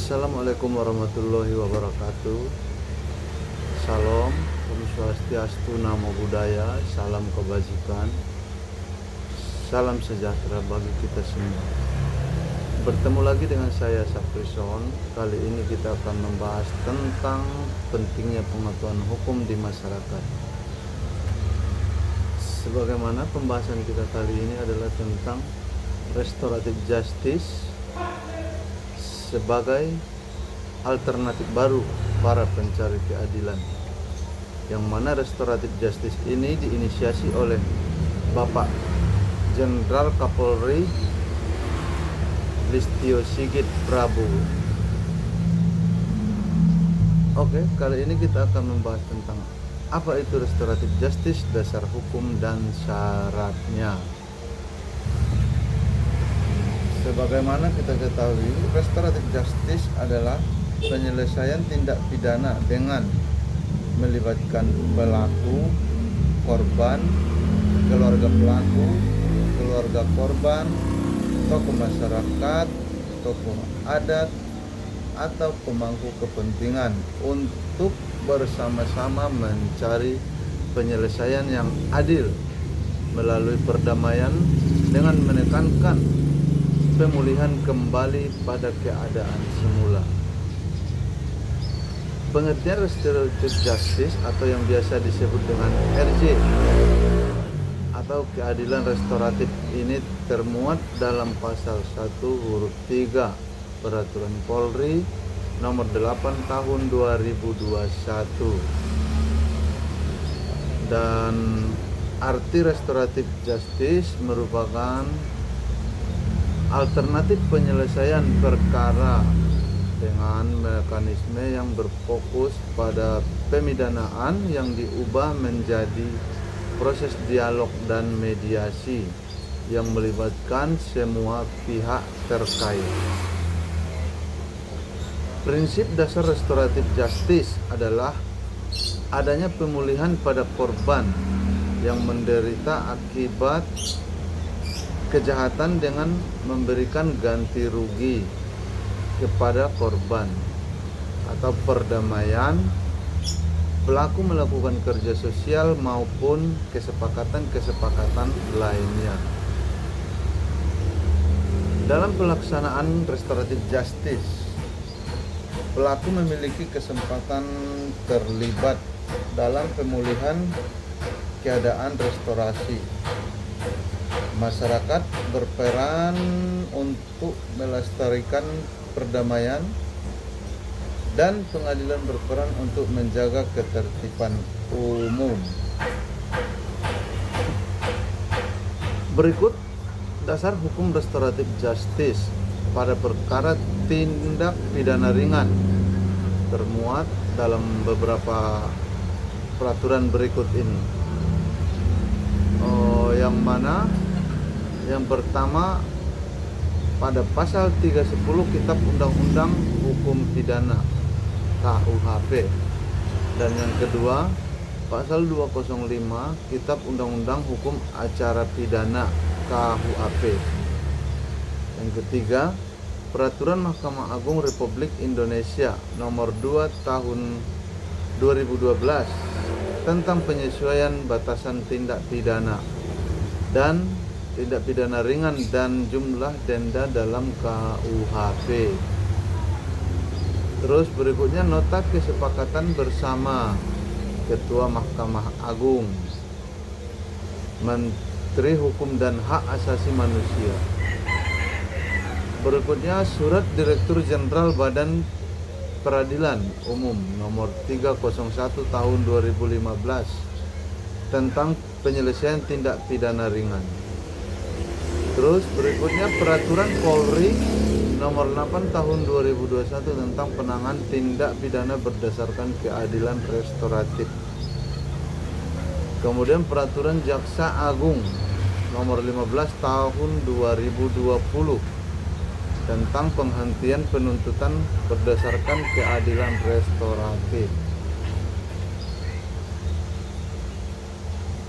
Assalamualaikum warahmatullahi wabarakatuh. Salam, Om Swastiastu, Namo Buddhaya, salam kebajikan, salam sejahtera bagi kita semua. Bertemu lagi dengan saya Saprison. Kali ini kita akan membahas tentang pentingnya pengetahuan hukum di masyarakat. Sebagaimana pembahasan kita kali ini adalah tentang restoratif justice sebagai alternatif baru para pencari keadilan, yang mana restoratif justice ini diinisiasi oleh Bapak Jenderal Kapolri Listio Sigit Prabowo. Oke, kali ini kita akan membahas tentang apa itu restoratif justice, dasar hukum dan syaratnya. Sebagaimana kita ketahui, restoratif justice adalah penyelesaian tindak pidana dengan melibatkan pelaku, korban, keluarga pelaku, keluarga korban, tokoh masyarakat, tokoh adat, atau pemangku kepentingan untuk bersama-sama mencari penyelesaian yang adil melalui perdamaian dengan menekankan pemulihan kembali pada keadaan semula. Pengertian restoratif justice atau yang biasa disebut dengan RJ atau keadilan restoratif ini termuat dalam pasal 1 huruf 3 Peraturan Polri nomor 8 tahun 2021. Dan arti restoratif justice merupakan alternatif penyelesaian perkara dengan mekanisme yang berfokus pada pemidanaan yang diubah menjadi proses dialog dan mediasi yang melibatkan semua pihak terkait. Prinsip dasar restoratif justice adalah adanya pemulihan pada korban yang menderita akibat kejahatan dengan memberikan ganti rugi kepada korban, atau perdamaian, pelaku melakukan kerja sosial maupun kesepakatan-kesepakatan lainnya. Dalam pelaksanaan restoratif justice, pelaku memiliki kesempatan terlibat dalam pemulihan keadaan restorasi. Masyarakat berperan untuk melestarikan perdamaian dan pengadilan berperan untuk menjaga ketertiban umum. Berikut dasar hukum restoratif justice pada perkara tindak pidana ringan termuat dalam beberapa peraturan berikut ini. Yang mana yang pertama pada pasal 310 Kitab Undang-Undang Hukum Pidana KUHP, dan yang kedua pasal 205 Kitab Undang-Undang Hukum Acara Pidana KUHP. Yang ketiga, Peraturan Mahkamah Agung Republik Indonesia nomor 2 tahun 2012 tentang penyesuaian batasan tindak pidana dan tindak pidana ringan dan jumlah denda dalam KUHP. Terus berikutnya nota kesepakatan bersama Ketua Mahkamah Agung, Menteri Hukum dan Hak Asasi Manusia. Berikutnya surat Direktur Jenderal Badan Peradilan Umum nomor 301 tahun 2015 tentang penyelesaian tindak pidana ringan. Terus berikutnya Peraturan Polri nomor 8 tahun 2021 tentang penanganan tindak pidana berdasarkan keadilan restoratif. Kemudian Peraturan Jaksa Agung nomor 15 tahun 2020 tentang penghentian penuntutan berdasarkan keadilan restoratif.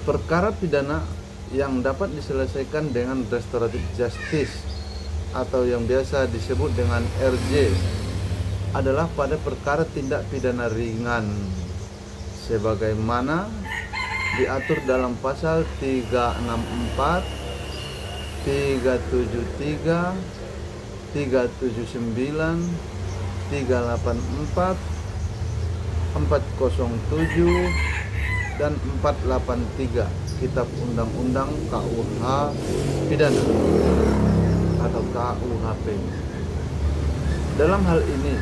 Perkara pidana yang dapat diselesaikan dengan restoratif justice atau yang biasa disebut dengan RJ adalah pada perkara tindak pidana ringan sebagaimana diatur dalam pasal 364, 373, 379, 384, 407 dan 483 Kitab Undang-Undang KUH Pidana atau KUHP. Dalam hal ini,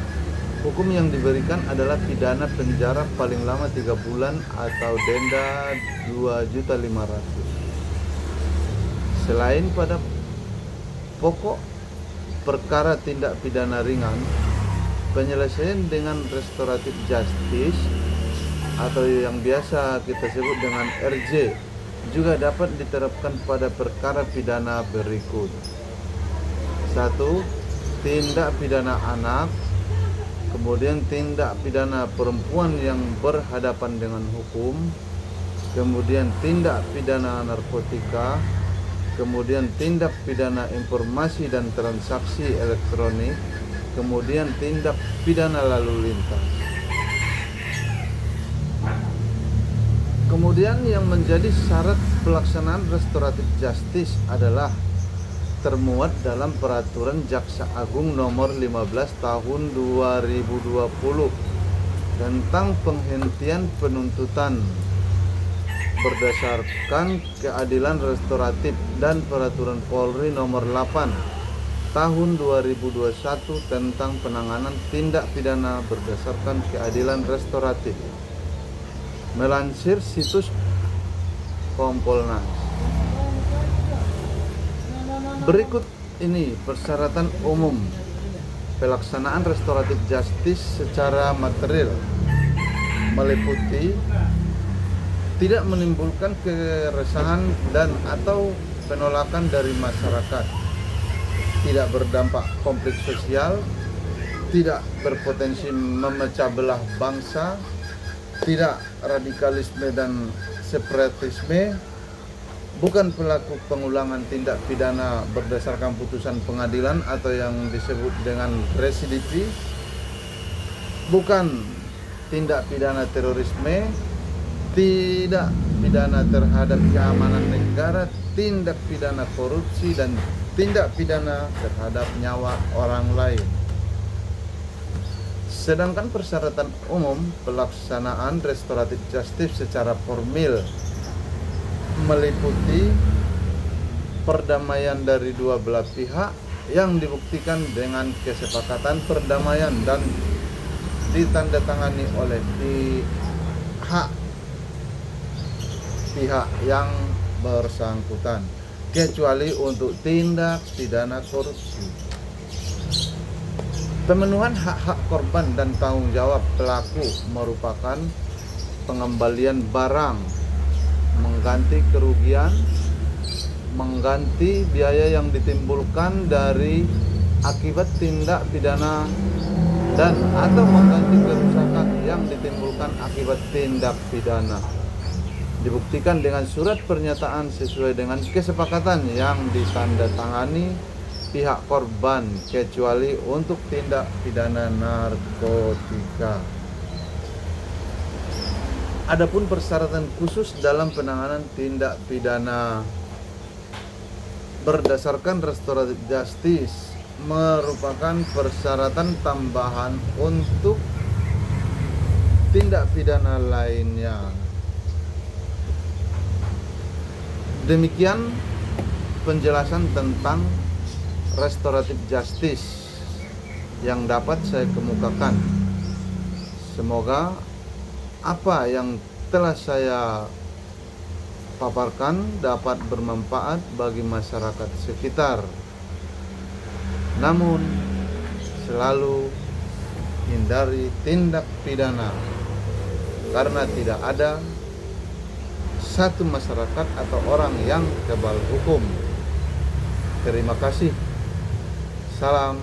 hukum yang diberikan adalah pidana penjara paling lama 3 bulan atau denda 2.500.000. Selain pada pokok perkara tindak pidana ringan, penyelesaian dengan restoratif justice atau yang biasa kita sebut dengan RJ juga dapat diterapkan pada perkara pidana berikut. 1. Tindak pidana anak, kemudian tindak pidana perempuan yang berhadapan dengan hukum, kemudian tindak pidana narkotika, kemudian tindak pidana informasi dan transaksi elektronik, kemudian tindak pidana lalu lintas. Kemudian yang menjadi syarat pelaksanaan restoratif justice adalah termuat dalam Peraturan Jaksa Agung Nomor 15 Tahun 2020 tentang penghentian penuntutan berdasarkan keadilan restoratif dan Peraturan Polri Nomor 8 Tahun 2021 tentang penanganan tindak pidana berdasarkan keadilan restoratif. Melansir situs Kompolnas. Berikut ini persyaratan umum pelaksanaan restoratif justice secara material, meliputi tidak menimbulkan keresahan dan atau penolakan dari masyarakat, tidak berdampak konflik sosial, tidak berpotensi memecah belah bangsa, tidak radikalisme dan separatisme, bukan pelaku pengulangan tindak pidana berdasarkan putusan pengadilan atau yang disebut dengan residivis, bukan tindak pidana terorisme, tidak pidana terhadap keamanan negara, tindak pidana korupsi, dan tindak pidana terhadap nyawa orang lain. Sedangkan persyaratan umum pelaksanaan restoratif justice secara formil meliputi perdamaian dari dua belah pihak yang dibuktikan dengan kesepakatan perdamaian dan ditandatangani oleh pihak yang bersangkutan, kecuali untuk tindak pidana korupsi. Pemenuhan hak-hak korban dan tanggung jawab pelaku merupakan pengembalian barang, mengganti kerugian, mengganti biaya yang ditimbulkan dari akibat tindak pidana dan atau mengganti kerusakan yang ditimbulkan akibat tindak pidana. Dibuktikan dengan surat pernyataan sesuai dengan kesepakatan yang ditandatangani pihak korban, kecuali untuk tindak pidana narkotika. Adapun persyaratan khusus dalam penanganan tindak pidana berdasarkan restoratif justice merupakan persyaratan tambahan untuk tindak pidana lainnya. Demikian penjelasan tentang restoratif justice yang dapat saya kemukakan. Semoga apa yang telah saya paparkan dapat bermanfaat bagi masyarakat sekitar. Namun selalu hindari tindak pidana, karena tidak ada satu masyarakat atau orang yang kebal hukum. Terima kasih. Salam